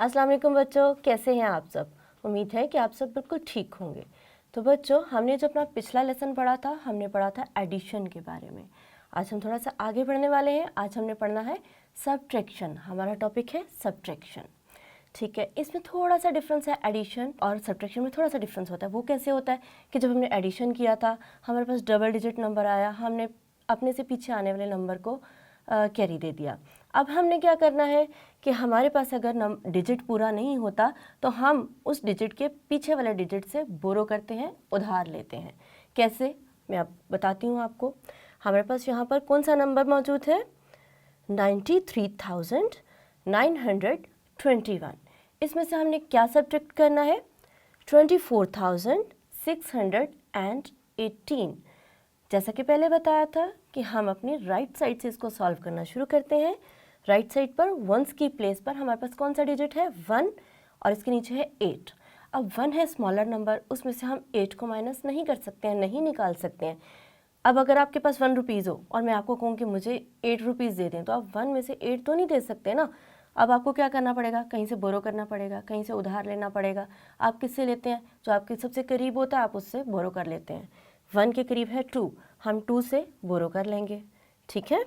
अस्सलाम वालेकुम बच्चों, कैसे हैं आप सब। उम्मीद है कि आप सब बिल्कुल ठीक होंगे। तो बच्चों, हमने जो अपना पिछला लेसन पढ़ा था, हमने पढ़ा था एडिशन के बारे में। आज हम थोड़ा सा आगे बढ़ने वाले हैं। आज हमने पढ़ना है सब्ट्रैक्शन। हमारा टॉपिक है सब्ट्रैक्शन। ठीक है, इसमें थोड़ा सा डिफरेंस है। एडिशन और सब्ट्रैक्शन में थोड़ा सा डिफरेंस होता है। वो कैसे होता है कि जब हमने एडिशन किया था, हमारे पास डबल डिजिट नंबर आया, हमने अपने से पीछे आने वाले नंबर को कैरी दे दिया। अब हमने क्या करना है कि हमारे पास अगर डिजिट पूरा नहीं होता तो हम उस डिजिट के पीछे वाले डिजिट से बोरो करते हैं, उधार लेते हैं। कैसे, मैं अब बताती हूँ आपको। हमारे पास यहाँ पर कौन सा नंबर मौजूद है? 93,921। इसमें से हमने क्या सब्ट्रैक्ट करना है? 24,618। जैसा कि पहले बताया था कि हम अपनी राइट साइड से इसको सॉल्व करना शुरू करते हैं। राइट साइड पर वंस की प्लेस पर हमारे पास कौन सा डिजिट है? 1, और इसके नीचे है 8। अब 1 है स्मॉलर नंबर, उसमें से हम 8 को माइनस नहीं कर सकते हैं, नहीं निकाल सकते हैं। अब अगर आपके पास 1 रुपीज़ हो और मैं आपको कहूँ कि मुझे 8 रुपीज़ दे दें, तो आप 1 में से 8 तो नहीं दे सकते ना। अब आपको क्या करना पड़ेगा? कहीं से बोरो करना पड़ेगा, कहीं से उधार लेना पड़ेगा। आप किससे लेते हैं? जो आपके सबसे करीब होता है आप उससे बोरो कर लेते हैं। 1 के करीब है 2, हम 2 से बोरो कर लेंगे। ठीक है,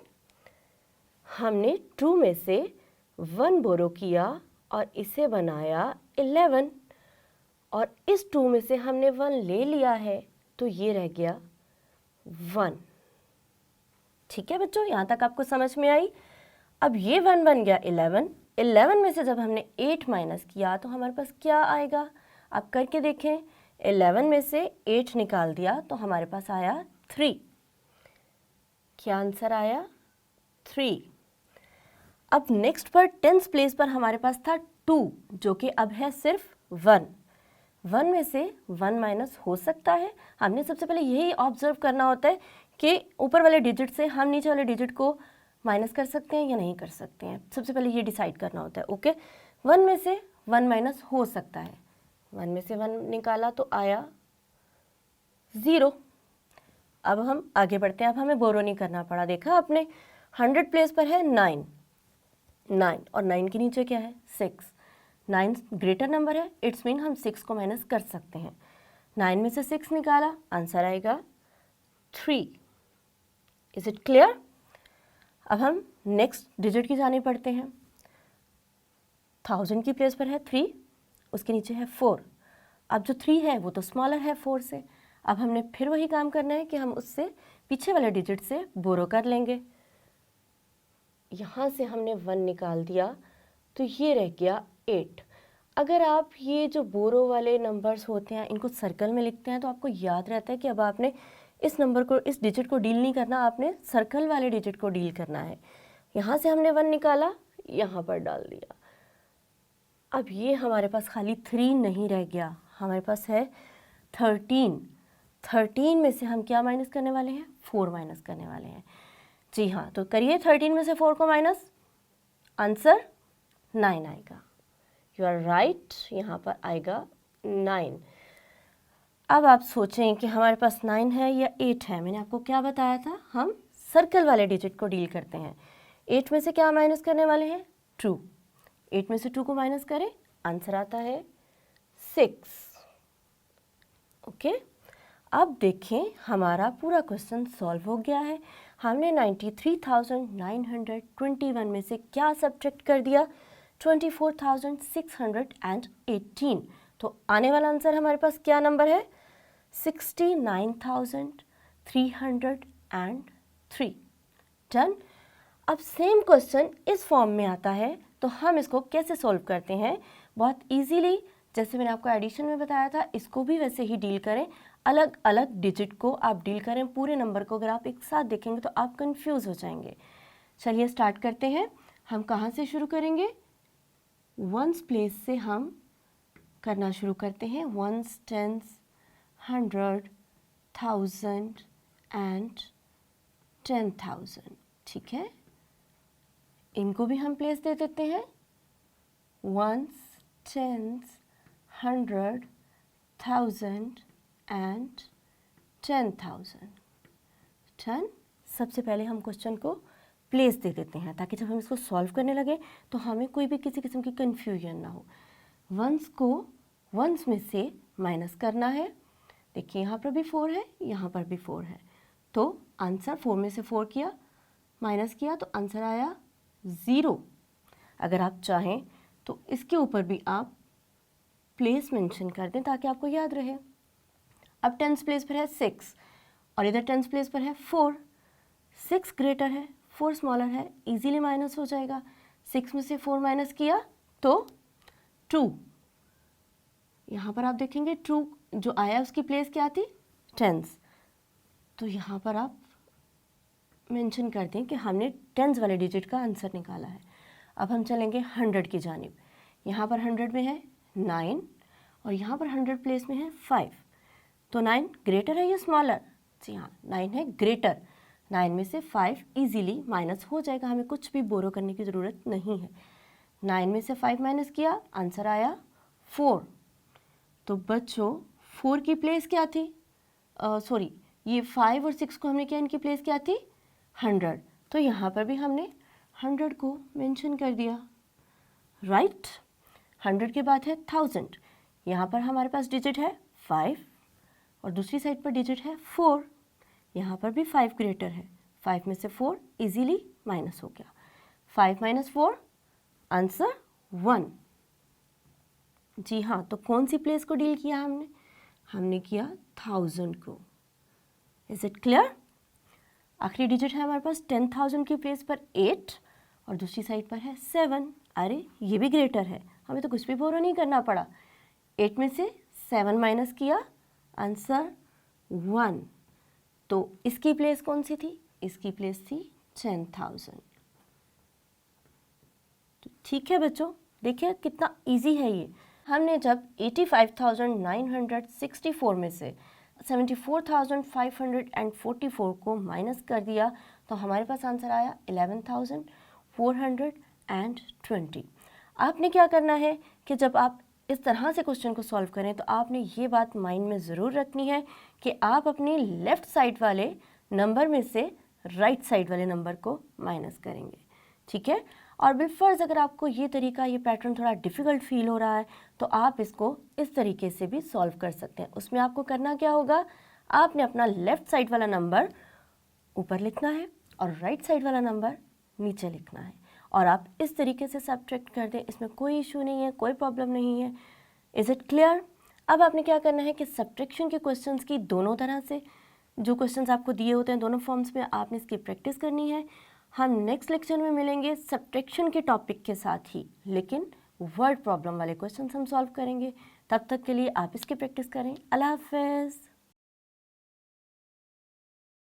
हमने 2 में से 1 बोरो किया और इसे बनाया 11, और इस 2 में से हमने 1 ले लिया है तो ये रह गया 1। ठीक है बच्चों, यहाँ तक आपको समझ में आई। अब ये 1 बन गया 11। 11 में से जब हमने 8 माइनस किया तो हमारे पास क्या आएगा? आप करके देखें। 11 में से 8 निकाल दिया तो हमारे पास आया 3। क्या आंसर आया? 3। अब नेक्स्ट पर 10th प्लेस पर हमारे पास था 2, जो कि अब है सिर्फ 1। 1 में से 1 माइनस हो सकता है। हमने सबसे पहले यही ऑब्जर्व करना होता है कि ऊपर वाले डिजिट से हम नीचे वाले डिजिट को माइनस कर सकते हैं या नहीं कर सकते हैं। सबसे पहले ये डिसाइड करना होता है। ओके, 1 में से 1 माइनस हो सकता है। 1 में से 1 निकाला तो आया 0। अब हम आगे बढ़ते हैं। अब हमें बोरो नहीं करना पड़ा। देखा आपने, 100 प्लेस पर है 9, और 9 के नीचे क्या है? 6। 9 ग्रेटर नंबर है, इट्स मीन हम 6 को माइनस कर सकते हैं। 9 में से 6 निकाला, आंसर आएगा 3। Is it clear? अब हम नेक्स्ट डिजिट की जाने पड़ते हैं। 1000 की प्लेस पर है 3, उसके नीचे है 4। अब जो 3 है वो तो स्मॉलर है 4 से। अब हमने फिर वही काम करना है कि हम उससे पीछे वाले डिजिट से बोरो कर लेंगे। यहाँ से हमने 1 निकाल दिया तो ये रह गया 8। अगर आप ये जो बोरो वाले नंबर्स होते हैं इनको सर्कल में लिखते हैं तो आपको याद रहता है कि अब आपने इस नंबर को, इस डिजिट को डील नहीं करना, आपने सर्कल वाले डिजिट को डील करना है। यहाँ से हमने 1 निकाला, यहाँ पर डाल दिया। अब ये हमारे पास खाली 3 नहीं रह गया, हमारे पास है 13। 13 में से हम क्या माइनस करने वाले हैं? 4 माइनस करने वाले हैं। जी हाँ, तो करिए 13 में से 4 को माइनस, आंसर 9 आएगा। यू आर राइट, यहाँ पर आएगा 9। अब आप सोचें कि हमारे पास 9 है या 8 है। मैंने आपको क्या बताया था? हम सर्कल वाले डिजिट को डील करते हैं। 8 में से क्या माइनस करने वाले हैं? 2। 8 में से 2 को माइनस करें, आंसर आता है 6। ओके, अब देखें हमारा पूरा क्वेश्चन सॉल्व हो गया है। हमने 93,921 में से क्या सब्ट्रैक्ट कर दिया? 24,618। तो आने वाला आंसर हमारे पास क्या नंबर है? 69,303। डन। अब सेम क्वेश्चन इस फॉर्म में आता है तो हम इसको कैसे सॉल्व करते हैं? बहुत इजीली, जैसे मैंने आपको एडिशन में बताया था, इसको भी वैसे ही डील करें। अलग अलग डिजिट को आप डील करें, पूरे नंबर को अगर आप एक साथ देखेंगे तो आप कंफ्यूज हो जाएंगे। चलिए स्टार्ट करते हैं। हम कहाँ से शुरू करेंगे? 1s प्लेस से हम करना शुरू करते हैं। 1s, 10s, 100, 1000 and 10,000। ठीक है, इनको भी हम प्लेस दे देते हैं। 1s, 10s, 100, 1000 and 10,000। डन। सबसे पहले हम क्वेश्चन को प्लेस दे देते हैं ताकि जब हम इसको सॉल्व करने लगे तो हमें कोई भी किसी किस्म की कन्फ्यूजन ना हो। वंस को वंस में से माइनस करना है। देखिए यहाँ पर भी 4 है, यहाँ पर भी 4 है, तो आंसर 4 में से 4 किया, माइनस किया तो आंसर आया 0। अगर आप चाहें तो इसके ऊपर भी आप प्लेस मेंशन कर दें ताकि आपको याद रहे। अब टेंस प्लेस पर है 6 और इधर टेंस प्लेस पर है 4। 6 ग्रेटर है, 4 स्मॉलर है, इजीली माइनस हो जाएगा। 6 में से 4 माइनस किया तो 2। यहाँ पर आप देखेंगे ट्रू जो आया उसकी प्लेस क्या थी, टेंस, तो यहाँ पर आप मेंशन कर दें कि हमने टेंस वाले डिजिट का आंसर निकाला है। अब हम चलेंगे 100 की जानिब। यहाँ पर 100 में है 9 और यहाँ पर 100 प्लेस में है 5, तो 9 ग्रेटर है या स्मॉलर? जी हाँ, 9 है ग्रेटर। 9 में से 5 इजीली माइनस हो जाएगा, हमें कुछ भी बोरो करने की ज़रूरत नहीं है। 9 में से 5 माइनस किया, आंसर आया 4। तो बच्चों 4 की प्लेस क्या थी? सॉरी, ये 5 और 6 को हमने क्या, इनकी प्लेस क्या थी? 100। तो यहाँ पर भी हमने 100 को मेंशन कर दिया, राइट। 100 के बाद है 1000। यहाँ पर हमारे पास डिजिट है 5 और दूसरी साइड पर डिजिट है 4। यहाँ पर भी 5 ग्रेटर है, 5 में से 4 इजीली माइनस हो गया। 5 माइनस 4 आंसर 1। जी हाँ, तो कौन सी प्लेस को डील किया हमने? हमने किया 1000 को। Is it clear? आखिरी डिजिट है हमारे पास 10,000 की प्लेस पर 8 और दूसरी साइड पर है 7। अरे ये भी ग्रेटर है, हमें तो कुछ भी बोरो नहीं करना पड़ा। 8 में से 7 माइनस किया, आंसर 1। तो इसकी प्लेस कौन सी थी? इसकी प्लेस थी 10,000। तो ठीक है बच्चों, देखिए कितना इजी है ये। हमने जब 85,964 में से 74,544 को माइनस कर दिया तो हमारे पास आंसर आया 11,420। आपने क्या करना है कि जब आप इस तरह से क्वेश्चन को सॉल्व करें तो आपने ये बात माइंड में ज़रूर रखनी है कि आप अपने लेफ़्ट साइड वाले नंबर में से राइट साइड वाले नंबर को माइनस करेंगे, ठीक है। और बिलफर्ज अगर आपको ये तरीका, ये पैटर्न थोड़ा डिफ़िकल्ट फील हो रहा है तो आप इसको इस तरीके से भी सॉल्व कर सकते हैं। उसमें आपको करना क्या होगा, आपने अपना लेफ़्ट साइड वाला नंबर ऊपर लिखना है और राइट साइड वाला नंबर नीचे लिखना है और आप इस तरीके से सब्ट्रैक्ट कर दें, इसमें कोई इशू नहीं है, कोई प्रॉब्लम नहीं है। Is it clear? अब आपने क्या करना है कि सब्ट्रैक्शन के क्वेश्चंस की दोनों तरह से, जो क्वेश्चंस आपको दिए होते हैं दोनों फॉर्म्स में, आपने इसकी प्रैक्टिस करनी है। हम नेक्स्ट लेक्चर में मिलेंगे सब्ट्रैक्शन के टॉपिक के साथ ही, लेकिन वर्ड प्रॉब्लम वाले क्वेश्चंस हम सॉल्व करेंगे। तब तक के लिए आप इसकी प्रैक्टिस करें। अल्लाह हाफ़िज़।